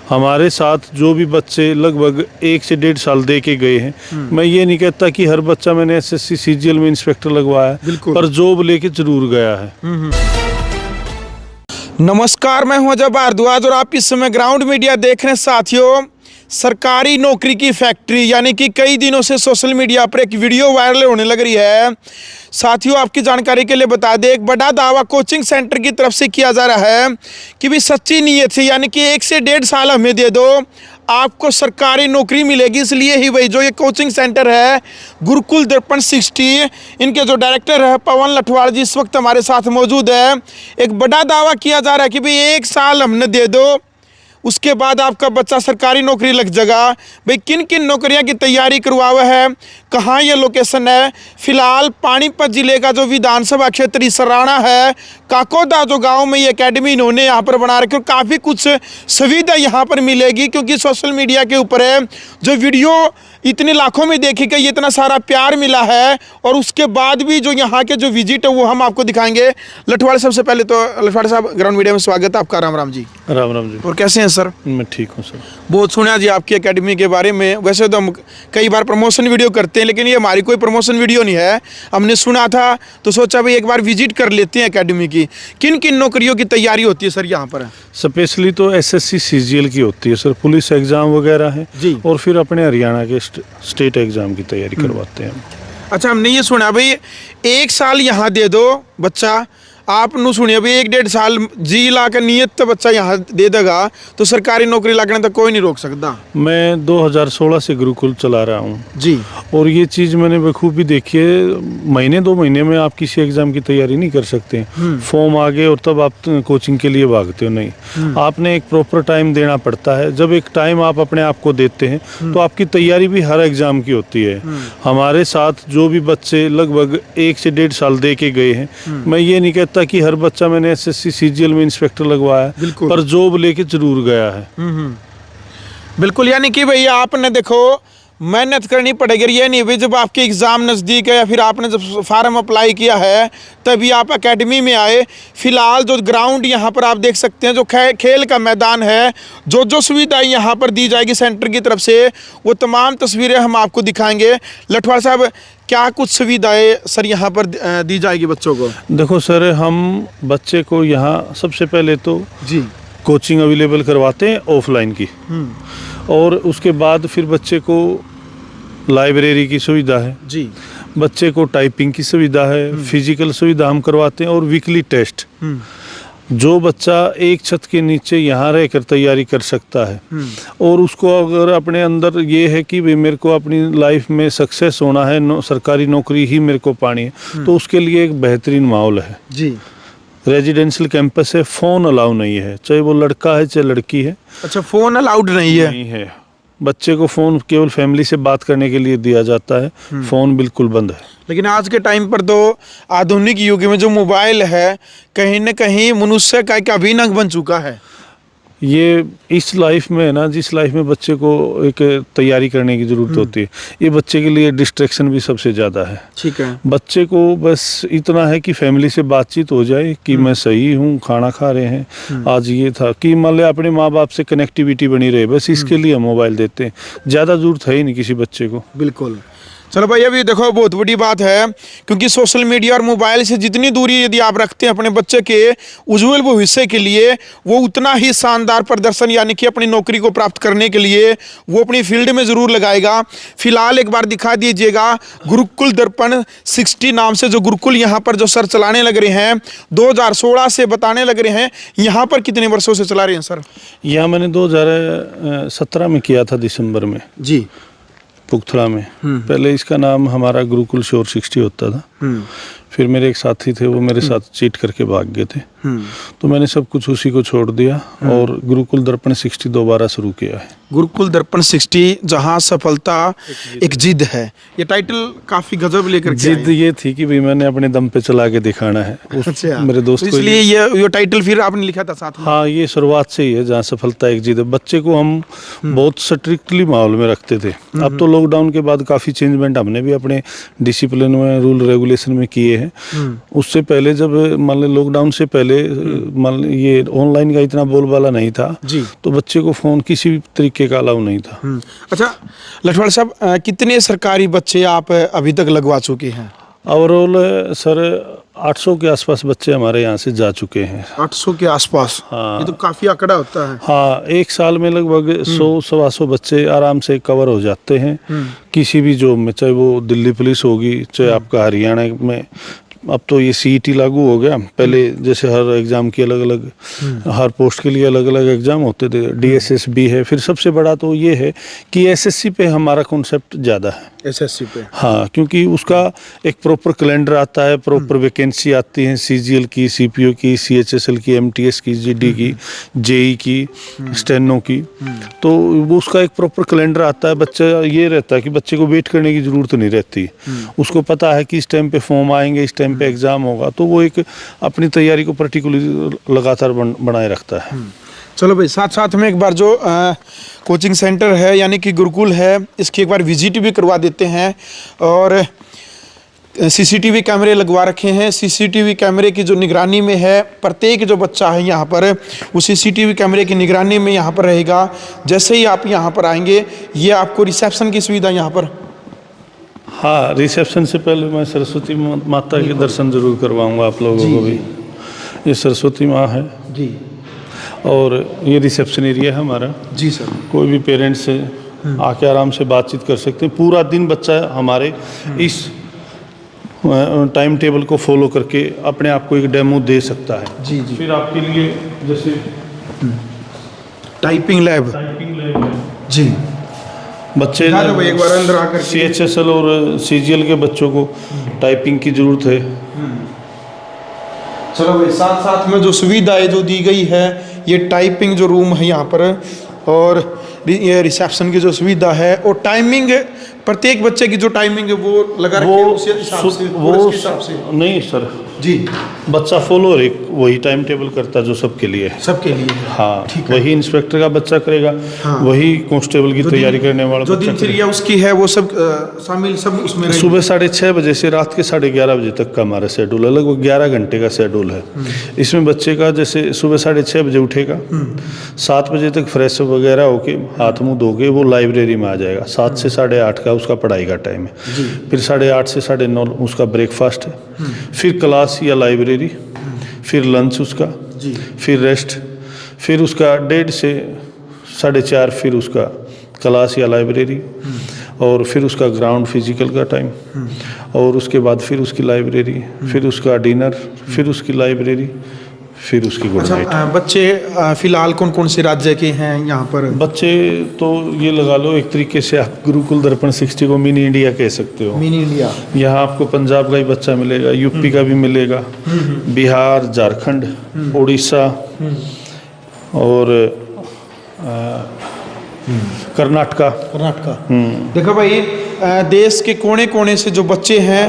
हमारे साथ जो भी बच्चे लगभग 1 से 1.5 साल दे के गए हैं, मैं ये नहीं कहता कि हर बच्चा मैंने एसएससी सीजीएल में इंस्पेक्टर लगवाया है, पर जॉब लेके जरूर गया है। नमस्कार, मैं हूं अजय भारद्वाज और आप इस समय ग्राउंड मीडिया देख रहे हैं। साथियों, सरकारी नौकरी की फैक्ट्री यानी कि कई दिनों से सोशल मीडिया पर एक वीडियो वायरल होने लग रही है। साथियों, आपकी जानकारी के लिए बता दें, एक बड़ा दावा कोचिंग सेंटर की तरफ से किया जा रहा है कि भी सच्ची नीयत से यानी कि 1 से 1.5 साल हमें दे दो, आपको सरकारी नौकरी मिलेगी। इसलिए ही भाई जो ये कोचिंग सेंटर है गुरुकुल दर्पण 60, इनके जो डायरेक्टर है पवन लठवाड़ जी इस वक्त हमारे साथ मौजूद है। एक बड़ा दावा किया जा रहा है कि भाई 1 साल हमने दे दो, उसके बाद आपका बच्चा सरकारी नौकरी लग जाएगा। भाई किन किन नौकरियां की तैयारी करवा हुआ है, कहाँ ये लोकेशन है। फिलहाल पानीपत जिले का जो विधानसभा क्षेत्र सराणा है, काकोदा जो गांव में ये एकेडमी इन्होंने यहाँ पर बना रखी, और काफ़ी कुछ सुविधा यहाँ पर मिलेगी क्योंकि सोशल मीडिया के ऊपर है जो वीडियो इतने लाखों में देखी गई, इतना सारा प्यार मिला है। और उसके बाद भी जो यहाँ के जो विजिट है वो हम आपको दिखाएंगे। लठवाड़, सबसे पहले तो लठवाड़ साहब ग्राउंड मीडिया में स्वागत है आपका। राम राम जी। राम राम जी। और कैसे हैं सर? मैं ठीक हूँ सर। बहुत सुना जी आपकी एकेडमी के बारे में। वैसे तो हम कई बार प्रमोशन वीडियो करते हैं, लेकिन ये हमारी कोई प्रमोशन वीडियो नहीं है। हमने सुना था तो सोचा भाई एक बार विजिट कर लेते हैं एकेडमी की। किन किन नौकरियों की तैयारी होती है सर यहाँ पर? स्पेशली तो एसएससी सीजीएल की होती है सर, पुलिस एग्जाम वगैरह है जी। और फिर अपने हरियाणा के स्टेट एग्जाम की तैयारी करवाते हैं। अच्छा, हमने ये सुना भाई 1 साल यहाँ दे दो बच्चा, आप नु सुनिए भाई 1-1.5 साल जी ला के नियत तो बच्चा यहाँ दे देगा तो सरकारी नौकरी लगने तो कोई नहीं रोक सकता। मैं 2016 से गुरुकुल चला रहा हूँ जी, और ये चीज़ मैंने बखूबी देखी है। महीने 2 महीने में आप किसी एग्जाम की तैयारी नहीं कर सकते। फॉर्म आ गए और तब आप कोचिंग के लिए भागते हो, नहीं। आपने एक प्रॉपर टाइम देना पड़ता है। जब एक टाइम आप अपने आप को देते हैं तो आपकी तैयारी भी हर एग्जाम की होती है। हमारे साथ जो भी बच्चे लगभग 1 से 1.5 साल दे के गए हैं, मैं ये नहीं कहता कि हर बच्चा मैंने एसएससी सीजीएल में इंस्पेक्टर लगवाया है, पर जॉब लेके जरूर गया है। बिल्कुल। यानी कि भैया आपने देखो मेहनत करनी पड़ेगी। ये नहीं भाई जब आपके एग्ज़ाम नज़दीक है या फिर आपने जब फार्म अप्लाई किया है तभी आप एकेडमी में आए। फिलहाल जो ग्राउंड यहाँ पर आप देख सकते हैं, जो खेल का मैदान है, जो सुविधाएं यहाँ पर दी जाएगी सेंटर की तरफ से, वो तमाम तस्वीरें हम आपको दिखाएंगे। लठवाड़ साहब, क्या कुछ सुविधाएं सर यहाँ पर दी जाएगी बच्चों को? देखो सर, हम बच्चे को यहाँ सबसे पहले तो जी कोचिंग अवेलेबल करवाते हैं ऑफलाइन की, और उसके बाद फिर बच्चे को लाइब्रेरी की सुविधा है जी, बच्चे को टाइपिंग की सुविधा है, फिजिकल सुविधा हम करवाते हैं, और वीकली टेस्ट। जो बच्चा एक छत के नीचे यहाँ रहकर तैयारी कर सकता है और उसको अगर अपने अंदर ये है कि भाई मेरे को अपनी लाइफ में सक्सेस होना है, सरकारी नौकरी ही मेरे को पानी है, तो उसके लिए एक बेहतरीन माहौल है जी। रेजिडेंशियल कैंपस है, फ़ोन अलाउ नहीं है, चाहे वो लड़का है चाहे लड़की है। अच्छा, फ़ोन अलाउड नहीं है? नहीं है। बच्चे को फ़ोन केवल फैमिली से बात करने के लिए दिया जाता है, फ़ोन बिल्कुल बंद है। लेकिन आज के टाइम पर तो आधुनिक युग में जो मोबाइल है कहीं न कहीं मनुष्य का एक अभिन्न अंग बन चुका है। ये इस लाइफ में है ना, जिस लाइफ में बच्चे को एक तैयारी करने की ज़रूरत होती है, ये बच्चे के लिए डिस्ट्रैक्शन भी सबसे ज़्यादा है। ठीक है। बच्चे को बस इतना है कि फैमिली से बातचीत हो जाए कि मैं सही हूँ, खाना खा रहे हैं, आज ये था, कि मान लिया अपने माँ बाप से कनेक्टिविटी बनी रहे, बस इसके लिए हम मोबाइल देते हैं। ज़्यादा ज़रूरत है ही नहीं किसी बच्चे को। बिल्कुल। चलो भाई, अभी देखो बहुत बड़ी बात है क्योंकि सोशल मीडिया और मोबाइल से जितनी दूरी यदि आप रखते हैं अपने बच्चे के उज्जवल भविष्य के लिए, वो उतना ही शानदार प्रदर्शन यानी कि अपनी नौकरी को प्राप्त करने के लिए वो अपनी फील्ड में ज़रूर लगाएगा। फिलहाल एक बार दिखा दीजिएगा गुरुकुल दर्पण 60 नाम से जो गुरुकुल यहाँ पर जो सर चलाने लग रहे हैं, 2016 से बताने लग रहे हैं। यहाँ पर कितने वर्षों से चला रहे हैं सर? यहाँ मैंने 2017 में किया था, दिसंबर में जी, पुगथला में। पहले इसका नाम हमारा गुरुकुल श्योर 60 होता था। फिर मेरे एक साथी थे, वो मेरे साथ चीट करके भाग गए थे, तो मैंने सब कुछ उसी को छोड़ दिया और गुरुकुल दर्पण 60 दोबारा शुरू किया है। गुरुकुल दर्पण 60, जहाँ सफलता एक जिद है। ये टाइटल काफी गजब लेकर के जिद ये थी कि भाई मैंने अपने दम पे चला के दिखाना है। अच्छा, मेरे दोस्त को इसलिए ये टाइटल फिर आपने लिखा था साथ में? हाँ, ये शुरुआत से ही है, जहाँ सफलता एक जिद है। बच्चे को हम बहुत स्ट्रिक्टली माहौल में रखते थे। अब तो लॉकडाउन के बाद काफ़ी चेंजमेंट हमने भी अपने डिसिप्लिन में, रूल रेगुलेशन में किए हैं। हैं। उससे पहले जब मान लो लॉकडाउन से पहले मान लो ये ऑनलाइन का इतना बोलबाला नहीं था जी। तो बच्चे को फ़ोन किसी भी तरीके का अलाउ नहीं था। अच्छा लठवाड़ साहब, कितने सरकारी बच्चे आप अभी तक लगवा चुके हैं? ओवरऑल सर 800 के आसपास बच्चे हमारे यहाँ से जा चुके हैं। 800 के आसपास? हाँ। ये तो काफी आंकड़ा होता है। हाँ, एक साल में लगभग 100-125 बच्चे आराम से कवर हो जाते हैं किसी भी जॉब में, चाहे वो दिल्ली पुलिस होगी, चाहे आपका हरियाणा में। अब तो ये सीईटी लागू हो गया, पहले जैसे हर एग्ज़ाम की अलग अलग हर पोस्ट के लिए अलग अलग एग्ज़ाम होते थे, डीएसएस भी है। फिर सबसे बड़ा तो ये है कि एसएससी पे हमारा कॉन्सेप्ट ज़्यादा है। एसएससी पे? हाँ, क्योंकि उसका एक प्रॉपर कैलेंडर आता है, प्रॉपर वैकेंसी आती है सीजीएल की, सीपीओ की, सीएचएसएल की, एमटीएस की, जीडी की, जेई की, स्टेनो की। तो वो उसका एक प्रॉपर कैलेंडर आता है। बच्चा ये रहता है कि बच्चे को वेट करने की ज़रूरत नहीं रहती। उसको पता है कि इस टाइम पे फॉर्म आएंगे, इस टाइम पे एग्ज़ाम होगा, तो वो एक अपनी तैयारी को पर्टिकुलर लगातार बनाए रखता है। चलो भाई, साथ साथ में एक बार जो कोचिंग सेंटर है यानी कि गुरुकुल है, इसकी एक बार विजिट भी करवा देते हैं। और सीसीटीवी कैमरे लगवा रखे हैं। सीसीटीवी कैमरे की जो निगरानी में है, प्रत्येक जो बच्चा है यहाँ पर वो सीसीटीवी कैमरे की निगरानी में यहाँ पर रहेगा। जैसे ही आप यहाँ पर आएंगे, ये आपको रिसेप्शन की सुविधा यहाँ पर। हाँ, रिसेप्शन से पहले मैं सरस्वती माता के दर्शन जरूर करवाऊंगा आप लोगों को भी। ये सरस्वती माँ है जी, और ये रिसेप्शन एरिया है हमारा। जी सर। कोई भी पेरेंट्स से आके आराम से बातचीत कर सकते हैं। पूरा दिन बच्चा हमारे इस टाइम टेबल को फॉलो करके अपने आप को एक डेमो दे सकता है। जी जी। फिर आपके लिए जैसे टाइपिंग लैब है जी। बच्चे एक बार अंदर आकर सीएचएसएल और सीजीएल के बच्चों को टाइपिंग की जरूरत है। चलो भाई, साथ साथ में जो सुविधाएं जो दी गई है, ये टाइपिंग जो रूम है यहाँ पर, और ये रिसेप्शन की जो सुविधा है, और टाइमिंग प्रत्येक बच्चे की जो टाइमिंग है वो लगा रखी है उसी हिसाब से, वो हिसाब से। नहीं सर जी, बच्चा फॉलो वही टाइम टेबल करता है जो सबके लिए है। सबके लिए? हाँ, वही इंस्पेक्टर का बच्चा करेगा। हाँ। वही कांस्टेबल की तैयारी करने वाला जो दिनचर्या उसकी है वो सब शामिल सब उसमें। सुबह 6:30 बजे से रात के 11:30 बजे तक का हमारा शेड्यूल है। लगभग 11 घंटे का शेड्यूल है। इसमें बच्चे का जैसे सुबह 6:30 बजे उठेगा, 7 बजे तक फ्रेश वगैरह होके हाथ मुँह धो के वो लाइब्रेरी में आ जाएगा। 7 से 8:30 का उसका पढ़ाई का टाइम है। फिर 8:30 से 9:30 उसका ब्रेकफास्ट है। फिर क्लास या लाइब्रेरी, फिर लंच उसका, फिर रेस्ट, फिर उसका 1:30 से 4:30 फिर उसका क्लास या लाइब्रेरी, और फिर उसका ग्राउंड फिजिकल का टाइम, और उसके बाद फिर उसकी लाइब्रेरी, फिर उसका डिनर, फिर उसकी लाइब्रेरी, फिर उसकी गुड नाइट। बच्चे फिलहाल कौन कौन से राज्य के हैं यहाँ पर? बच्चे तो ये लगा लो एक तरीके से आप गुरुकुल दर्पण 60 को मिनी इंडिया कह सकते हो। Mini India. यहाँ आपको पंजाब का ही बच्चा मिलेगा, यूपी का भी मिलेगा, बिहार, झारखंड, उड़ीसा और कर्नाटका। देखो भाई, देश के कोने कोने से जो बच्चे हैं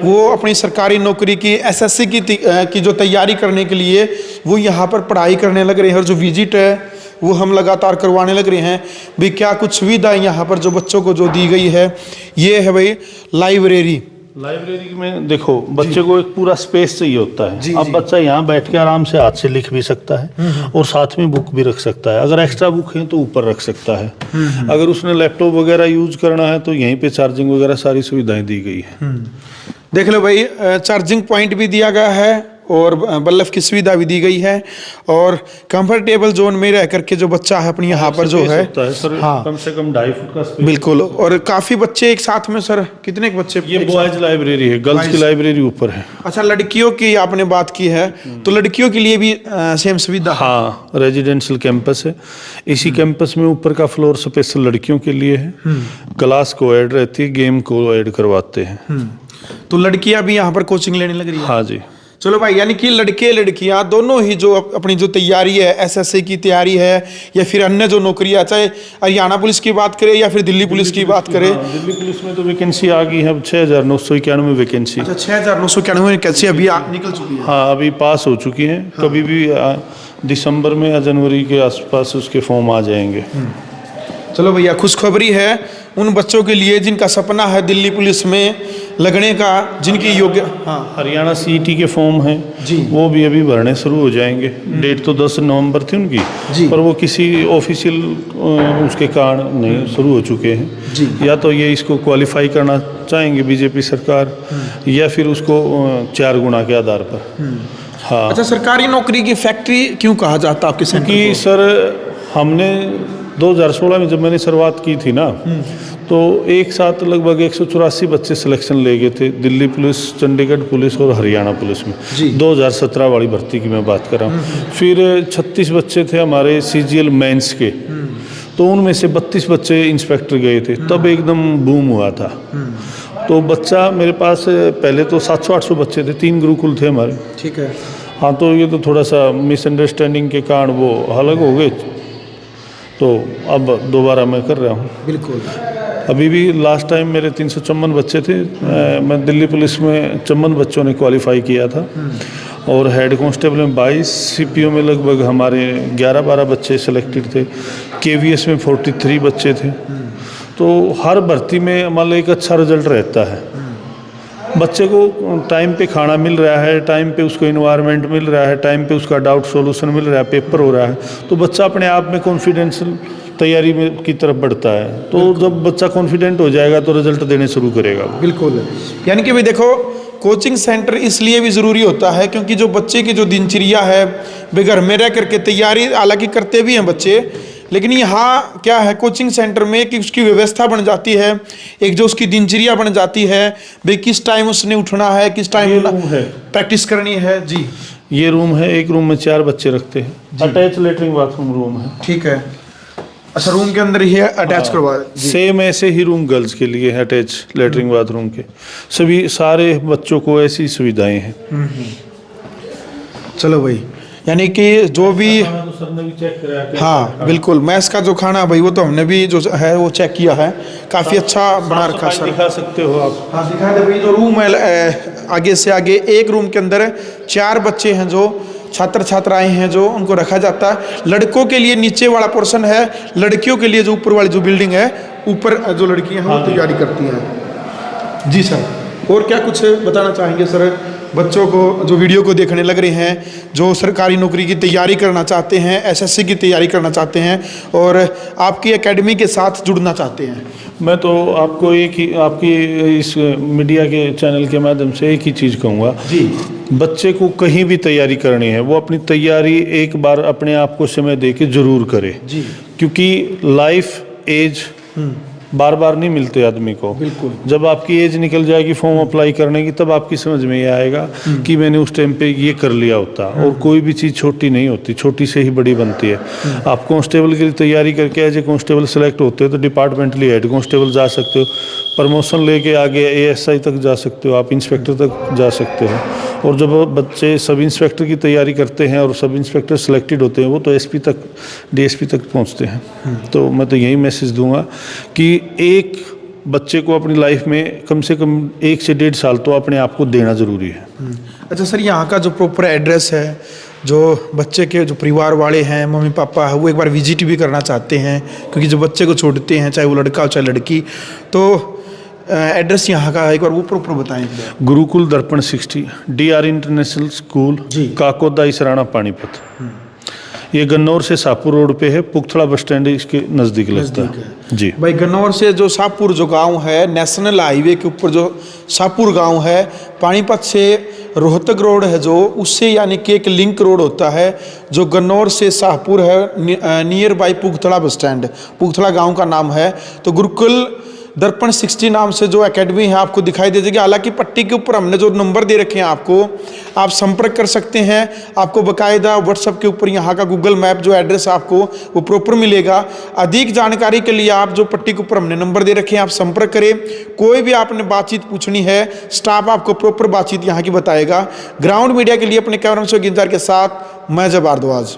वो अपनी सरकारी नौकरी की एसएससी की जो तैयारी करने के लिए वो यहाँ पर पढ़ाई करने लग रहे हैं। और जो विजिट है वो हम लगातार करवाने लग रहे हैं। भाई क्या कुछ सुविधा यहाँ पर जो बच्चों को जो दी गई है, ये है भाई लाइब्रेरी। लाइब्रेरी में देखो बच्चे को एक पूरा स्पेस चाहिए होता है। अब बच्चा यहाँ बैठ के आराम से हाथ से लिख भी सकता है और साथ में बुक भी रख सकता है। अगर एक्स्ट्रा बुक है तो ऊपर रख सकता है। अगर उसने लैपटॉप वगैरह यूज करना है तो यहीं पे चार्जिंग वगैरह सारी सुविधाएं दी गई है। देख लो भाई, चार्जिंग पॉइंट भी दिया गया है और बल्ब की सुविधा भी दी गई है, और कंफर्टेबल जोन में रह करके जो बच्चा है अपनी यहाँ पर जो है, हाँ, कम से कम 2.5 फुट का स्पेस। बिल्कुल। और काफी बच्चे एक साथ में। सर कितने बच्चे? ये बॉयज लाइब्रेरी है, गर्ल्स की लाइब्रेरी ऊपर है। अच्छा, लड़कियों की आपने बात की है तो लड़कियों के लिए भी सेम सुविधा? हाँ, रेजिडेंशियल कैंपस है। इसी कैंपस में ऊपर का फ्लोर स्पेशल लड़कियों के लिए है। क्लास को ऐड रहती है, गेम को ऐड करवाते हैं। तो लड़कियां भी यहाँ पर कोचिंग लेने लग रही है? हाँ जी। चलो भाई, यानी कि लड़के लड़कियां दोनों ही जो अपनी जो तैयारी है, एसएससी की तैयारी है या फिर अन्य जो नौकरियां, चाहे हरियाणा पुलिस की बात करें या फिर दिल्ली पुलिस की बात करें। दिल्ली पुलिस में तो वैकेंसी आ गई है, 6,991 वैकेंसी। अच्छा, 6,991 वैकेंसी अभी निकल चुकी है? हाँ, अभी पास हो चुकी है। कभी भी दिसंबर में या जनवरी के आसपास उसके फॉर्म आ जाएंगे। चलो भैया, खुशखबरी है उन बच्चों के लिए जिनका सपना है दिल्ली पुलिस में लगने का जिनकी योग्य, हाँ हरियाणा सीईटी के फॉर्म हैं जी। वो भी अभी भरने शुरू हो जाएंगे। डेट तो 10 नवंबर थी उनकी, जी। पर वो किसी ऑफिशियल उसके कारण नहीं शुरू हो चुके हैं जी। या तो ये इसको क्वालिफाई करना चाहेंगे बीजेपी सरकार या फिर उसको 4 गुना के आधार पर। हाँ, अच्छा, सरकारी नौकरी की फैक्ट्री क्यों कहा जाता है आपके सेंटर क्योंकि को? सर हमने 2016 में जब मैंने शुरुआत की थी ना, तो एक साथ लगभग 184 बच्चे सिलेक्शन ले गए थे दिल्ली पुलिस, चंडीगढ़ पुलिस और हरियाणा पुलिस में। जी। 2017 वाली भर्ती की मैं बात कर रहा हूँ। फिर 36 बच्चे थे हमारे सीजीएल मेंस के, तो उनमें से 32 बच्चे इंस्पेक्टर गए थे, तब एकदम बूम हुआ था। तो बच्चा मेरे पास पहले तो 700-800 बच्चे थे, 3 गुरुकुल थे हमारे। ठीक है। हाँ, तो ये तो थोड़ा सा मिसअंडरस्टैंडिंग के कारण वो अलग हो गए, तो अब दोबारा मैं कर रहा हूँ। बिल्कुल। अभी भी लास्ट टाइम मेरे 354 बच्चे थे। मैं दिल्ली पुलिस में 54 बच्चों ने क्वालिफाई किया था और हेड कांस्टेबल में 22, सीपीओ में लगभग हमारे 11-12 बच्चे सिलेक्टेड थे, केवीएस में 43 बच्चे थे। तो हर भर्ती में मान लो एक अच्छा रिजल्ट रहता है। बच्चे को टाइम पे खाना मिल रहा है, टाइम पे उसको इन्वायरमेंट मिल रहा है, टाइम पे उसका डाउट सॉल्यूशन मिल रहा है, पेपर हो रहा है, तो बच्चा अपने आप में कॉन्फिडेंशियल तैयारी में की तरफ बढ़ता है। तो जब बच्चा कॉन्फिडेंट हो जाएगा तो रिजल्ट देने शुरू करेगा। बिल्कुल। यानी कि भाई देखो, कोचिंग सेंटर इसलिए भी ज़रूरी होता है क्योंकि जो बच्चे की जो दिनचर्या है, वे घर में रह करके तैयारी हालांकि करते भी हैं बच्चे, लेकिन यहाँ क्या है कोचिंग सेंटर में कि उसकी व्यवस्था बन जाती है, एक जो उसकी दिनचर्या बन जाती है, भाई किस टाइम उसने उठना है, किस टाइम प्रैक्टिस करनी है। जी, ये रूम है, एक रूम में 4 बच्चे रखते हैं, अटैच लेटरिन बाथरूम रूम है। ठीक है। अच्छा, रूम के अंदर ही है, अटैच करवा। सेम ऐसे ही रूम गर्ल्स के लिए है, अटैच लेटरिन बाथरूम के। सभी सारे बच्चों को ऐसी सुविधाएं हैं। चलो भाई, यानी कि जो भी, तो सर ने भी चेक कराया। हाँ बिल्कुल, मैस का जो खाना भाई वो तो हमने भी जो है वो चेक किया है, काफ़ी अच्छा बना रखा है सर। दिखा सकते हो आप। हाँ दिखा दे भाई। जो रूम है आगे से आगे, एक रूम के अंदर 4 बच्चे हैं जो छात्र छात्राएं हैं जो उनको रखा जाता है। लड़कों के लिए नीचे वाला पोर्शन है, लड़कियों के लिए जो ऊपर वाली जो बिल्डिंग है, ऊपर जो लड़कियां हैं वो तैयारी करती हैं। जी सर, और क्या कुछ बताना चाहेंगे सर बच्चों को जो वीडियो को देखने लग रहे हैं, जो सरकारी नौकरी की तैयारी करना चाहते हैं, एसएससी की तैयारी करना चाहते हैं और आपकी एकेडमी के साथ जुड़ना चाहते हैं? मैं तो आपको एक ही, आपकी इस मीडिया के चैनल के माध्यम से एक ही चीज़ कहूँगा जी, बच्चे को कहीं भी तैयारी करनी है, वो अपनी तैयारी एक बार अपने आप को समय दे के जरूर करे जी, क्योंकि लाइफ एज बार बार नहीं मिलते आदमी को। बिल्कुल। जब आपकी एज निकल जाएगी फॉर्म अप्लाई करने की, तब आपकी समझ में ये आएगा कि मैंने उस टाइम पे ये कर लिया होता। और कोई भी चीज़ छोटी नहीं होती, छोटी से ही बड़ी बनती है। आप कांस्टेबल के लिए तैयारी करके एज ए कांस्टेबल सेलेक्ट होते हो तो डिपार्टमेंटली हेड कांस्टेबल जा सकते हो, प्रमोशन लेके आगे एएसआई तक जा सकते हो, आप इंस्पेक्टर तक जा सकते हो। और जब बच्चे सब इंस्पेक्टर की तैयारी करते हैं और सब इंस्पेक्टर सेलेक्टेड होते हैं, वो तो एसपी तक, डीएसपी तक पहुंचते हैं। तो मैं तो यही मैसेज दूंगा कि एक बच्चे को अपनी लाइफ में कम से कम 1 से 1.5 साल तो अपने आप को देना ज़रूरी है। अच्छा सर, यहाँ का जो प्रॉपर एड्रेस है, जो बच्चे के जो परिवार वाले हैं, मम्मी पापा है, वो एक बार विजिट भी करना चाहते हैं क्योंकि जो बच्चे को छोड़ते हैं, चाहे वो लड़का हो चाहे लड़की, तो एड्रेस यहाँ का एक बार वो प्रॉपर बताएं। गुरुकुल दर्पण 60 डीआर इंटरनेशनल स्कूल, जी। काकोदा इसराना पानीपत। ये गन्नौर से शाहपुर रोड पे है, पुगथड़ा बस स्टैंड इसके नज़दीक लगता है। जी भाई, गन्नौर से जो शाहपुर जो गांव है, नेशनल हाईवे के ऊपर जो शाहपुर गांव है, पानीपत से रोहतक रोड है जो, उससे यानी कि एक लिंक रोड होता है जो गन्नौर से शाहपुर है, नियर बाई पुगथड़ा बस स्टैंड, पुगथड़ा गांव का नाम है। तो गुरुकुल दर्पण 60 नाम से जो एकेडमी है आपको दिखाई दे जाएगी। हालांकि पट्टी के ऊपर हमने जो नंबर दे रखे हैं आपको, आप संपर्क कर सकते हैं। आपको बाकायदा व्हाट्सएप के ऊपर यहाँ का गूगल मैप जो एड्रेस आपको वो प्रॉपर मिलेगा। अधिक जानकारी के लिए आप जो पट्टी के ऊपर हमने नंबर दे रखे हैं, आप संपर्क करें। कोई भी आपने बातचीत पूछनी है, स्टाफ आपको प्रॉपर बातचीत यहाँ की बताएगा। ग्राउंड मीडिया के लिए अपने कैमरा मैन के साथ मैं जब भारद्वाज।